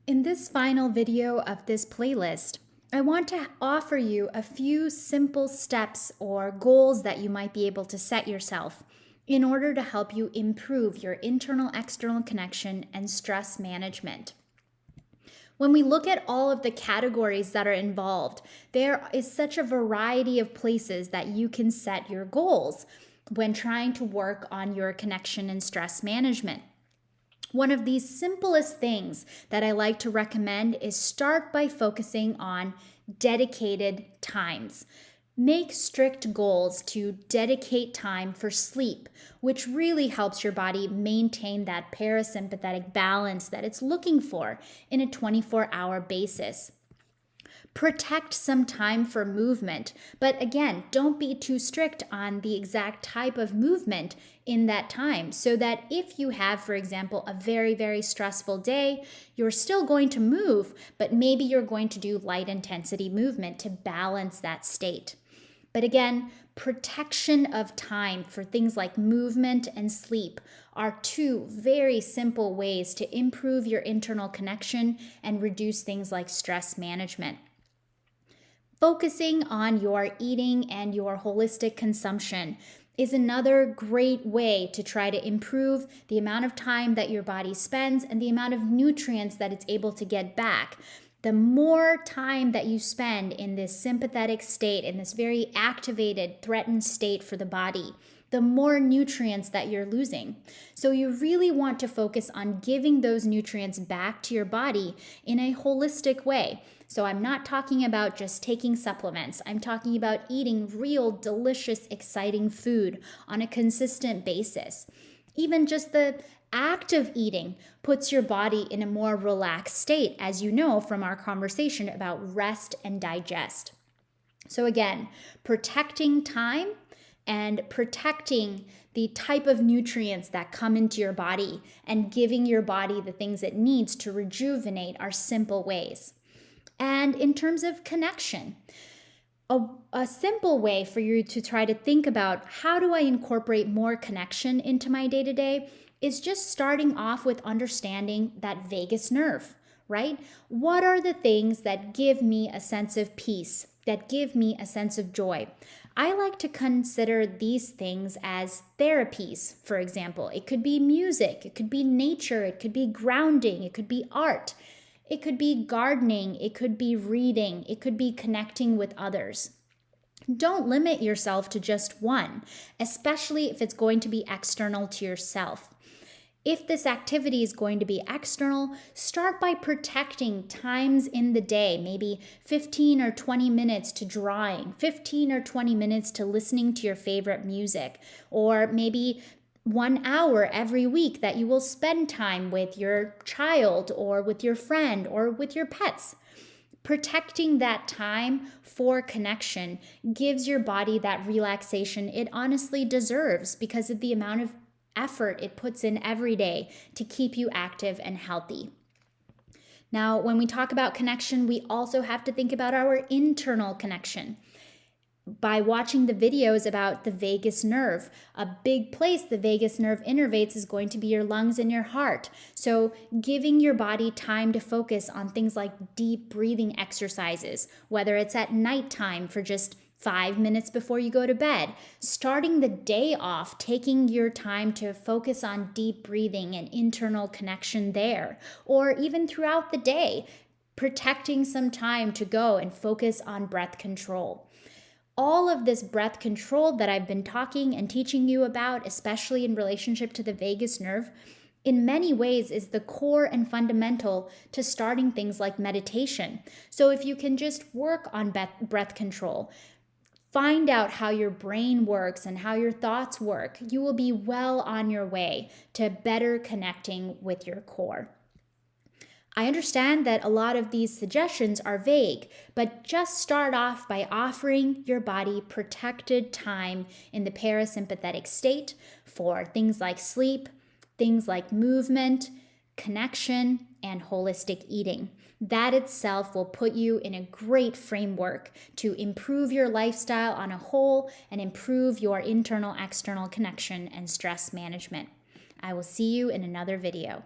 In this final video of this playlist, I want to offer you a few simple steps or goals that you might be able to set yourself in order to help you improve your internal-external connection and stress management. When we look at all of the categories that are involved, there is such a variety of places that you can set your goals when trying to work on your connection and stress management. One of the simplest things that I like to recommend is start by focusing on dedicated times. Make strict goals to dedicate time for sleep, which really helps your body maintain that parasympathetic balance that it's looking for in a 24-hour basis. Protect some time for movement, but again, don't be too strict on the exact type of movement in that time, so that if you have, for example, a very, very stressful day, you're still going to move, but maybe you're going to do light intensity movement to balance that state. But again, protection of time for things like movement and sleep are two very simple ways to improve your internal connection and reduce things like stress management. Focusing on your eating and your holistic consumption is another great way to try to improve the amount of time that your body spends and the amount of nutrients that it's able to get back. The more time that you spend in this sympathetic state, in this very activated, threatened state for the body, the more nutrients that you're losing. So you really want to focus on giving those nutrients back to your body in a holistic way. So I'm not talking about just taking supplements. I'm talking about eating real, delicious, exciting food on a consistent basis. Even just the act of eating puts your body in a more relaxed state, as you know from our conversation about rest and digest. So again, protecting time and protecting the type of nutrients that come into your body and giving your body the things it needs to rejuvenate are simple ways. And in terms of connection, a simple way for you to try to think about how do I incorporate more connection into my day-to-day is just starting off with understanding that vagus nerve, right? What are the things that give me a sense of peace, that give me a sense of joy? I like to consider these things as therapies, for example. It could be music, it could be nature, it could be grounding, it could be art, it could be gardening, it could be reading, it could be connecting with others. Don't limit yourself to just one, especially if it's going to be external to yourself. If this activity is going to be external, start by protecting times in the day, maybe 15 or 20 minutes to drawing, 15 or 20 minutes to listening to your favorite music, or maybe 1 hour every week that you will spend time with your child or with your friend or with your pets. Protecting that time for connection gives your body that relaxation it honestly deserves because of the amount of effort it puts in every day to keep you active and healthy. Now, when we talk about connection, we also have to think about our internal connection. By watching the videos about the vagus nerve, a big place the vagus nerve innervates is going to be your lungs and your heart. So giving your body time to focus on things like deep breathing exercises, whether it's at nighttime for just 5 minutes before you go to bed, starting the day off, taking your time to focus on deep breathing and internal connection there, or even throughout the day, protecting some time to go and focus on breath control. All of this breath control that I've been talking and teaching you about, especially in relationship to the vagus nerve, in many ways is the core and fundamental to starting things like meditation. So if you can just work on breath control, find out how your brain works and how your thoughts work, you will be well on your way to better connecting with your core. I understand that a lot of these suggestions are vague, but just start off by offering your body protected time in the parasympathetic state for things like sleep, things like movement, connection, and holistic eating. That itself will put you in a great framework to improve your lifestyle on a whole and improve your internal-external connection and stress management. I will see you in another video.